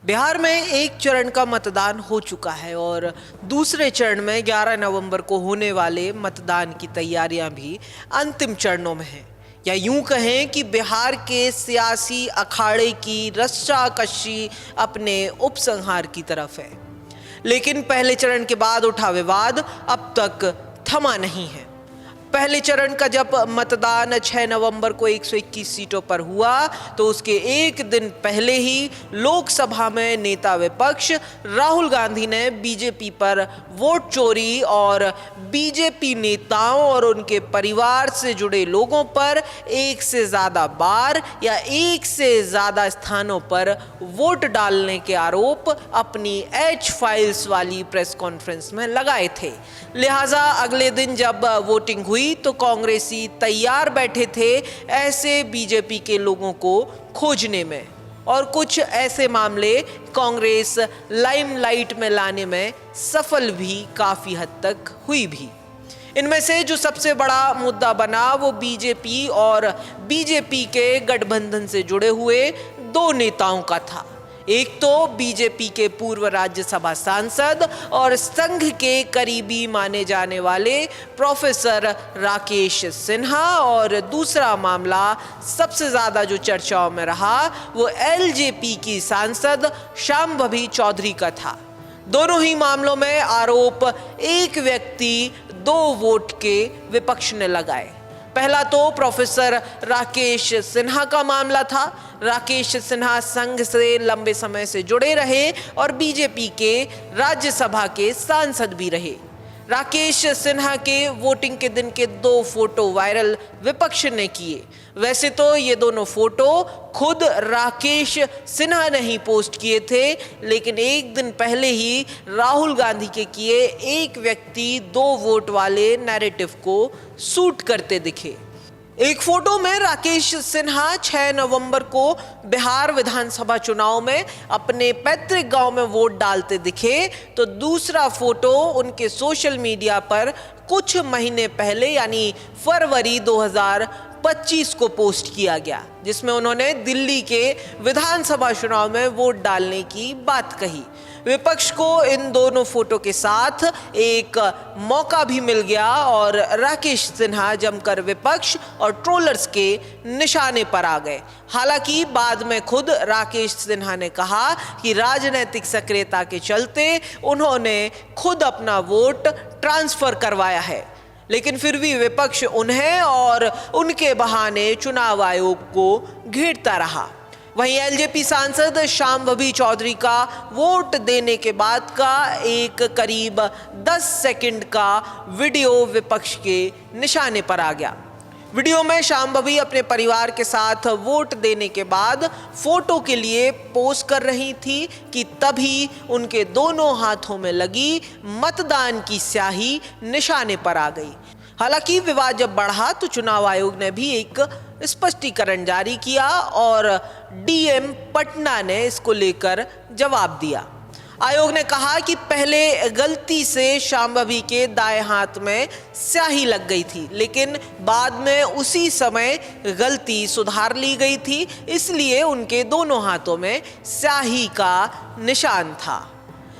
बिहार में एक चरण का मतदान हो चुका है और दूसरे चरण में 11 नवंबर को होने वाले मतदान की तैयारियां भी अंतिम चरणों में हैं। या यूं कहें कि बिहार के सियासी अखाड़े की रस्साकशी अपने उपसंहार की तरफ है। लेकिन पहले चरण के बाद उठा विवाद अब तक थमा नहीं है। पहले चरण का जब मतदान 6 नवंबर को 121 सीटों पर हुआ तो उसके एक दिन पहले ही लोकसभा में नेता विपक्ष राहुल गांधी ने बीजेपी पर वोट चोरी और बीजेपी नेताओं और उनके परिवार से जुड़े लोगों पर एक से ज़्यादा बार या एक से ज़्यादा स्थानों पर वोट डालने के आरोप अपनी एच फाइल्स वाली प्रेस कॉन्फ्रेंस में लगाए थे। लिहाजा अगले दिन जब वोटिंग हुई तो कांग्रेसी तैयार बैठे थे ऐसे बीजेपी के लोगों को खोजने में, और कुछ ऐसे मामले कांग्रेस लाइमलाइट में लाने में सफल भी काफी हद तक हुई भी। इनमें से जो सबसे बड़ा मुद्दा बना वो बीजेपी और बीजेपी के गठबंधन से जुड़े हुए दो नेताओं का था। एक तो बीजेपी के पूर्व राज्यसभा सांसद और संघ के करीबी माने जाने वाले प्रोफेसर राकेश सिन्हा, और दूसरा मामला सबसे ज्यादा जो चर्चाओं में रहा वो एलजेपी की सांसद शांभवी चौधरी का था। दोनों ही मामलों में आरोप एक व्यक्ति दो वोट के विपक्ष ने लगाए। पहला तो प्रोफेसर राकेश सिन्हा का मामला था। राकेश सिन्हा संघ से लंबे समय से जुड़े रहे और बीजेपी के राज्यसभा के सांसद भी रहे। राकेश सिन्हा के वोटिंग के दिन के दो फोटो वायरल विपक्ष ने किए। वैसे तो ये दोनों फोटो खुद राकेश सिन्हा ने ही पोस्ट किए थे, लेकिन एक दिन पहले ही राहुल गांधी के किए एक व्यक्ति दो वोट वाले नैरेटिव को सूट करते दिखे। एक फोटो में राकेश सिन्हा 6 नवंबर को बिहार विधानसभा चुनाव में अपने पैतृक गांव में वोट डालते दिखे, तो दूसरा फोटो उनके सोशल मीडिया पर कुछ महीने पहले यानी फरवरी 2025 को पोस्ट किया गया, जिसमें उन्होंने दिल्ली के विधानसभा चुनाव में वोट डालने की बात कही। विपक्ष को इन दोनों फोटो के साथ एक मौका भी मिल गया और राकेश सिन्हा जमकर विपक्ष और ट्रोलर्स के निशाने पर आ गए। हालांकि बाद में खुद राकेश सिन्हा ने कहा कि राजनीतिक सक्रियता के चलते उन्होंने खुद अपना वोट ट्रांसफर करवाया है, लेकिन फिर भी विपक्ष उन्हें और उनके बहाने चुनाव आयोग को घेरता रहा। वहीं एलजेपी सांसद शांभवी चौधरी का वोट देने के बाद का एक करीब 10 सेकंड का वीडियो विपक्ष के निशाने पर आ गया। वीडियो में शांभवी अपने परिवार के साथ वोट देने के बाद फोटो के लिए पोज कर रही थी कि तभी उनके दोनों हाथों में लगी मतदान की स्याही निशाने पर आ गई। हालांकि विवाद जब बढ़ा तो चुनाव आयोग ने भी एक स्पष्टीकरण जारी किया और डीएम पटना ने इसको लेकर जवाब दिया। आयोग ने कहा कि पहले गलती से शांभवी के दाएं हाथ में स्याही लग गई थी, लेकिन बाद में उसी समय गलती सुधार ली गई थी, इसलिए उनके दोनों हाथों में स्याही का निशान था।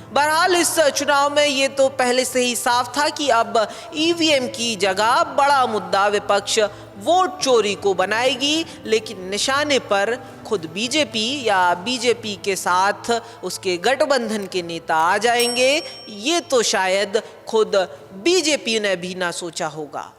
बहरहाल इस चुनाव में ये तो पहले से ही साफ था कि अब ईवीएम की जगह बड़ा मुद्दा विपक्ष वोट चोरी को बनाएगी, लेकिन निशाने पर खुद बीजेपी या बीजेपी के साथ उसके गठबंधन के नेता आ जाएंगे, ये तो शायद खुद बीजेपी ने भी ना सोचा होगा।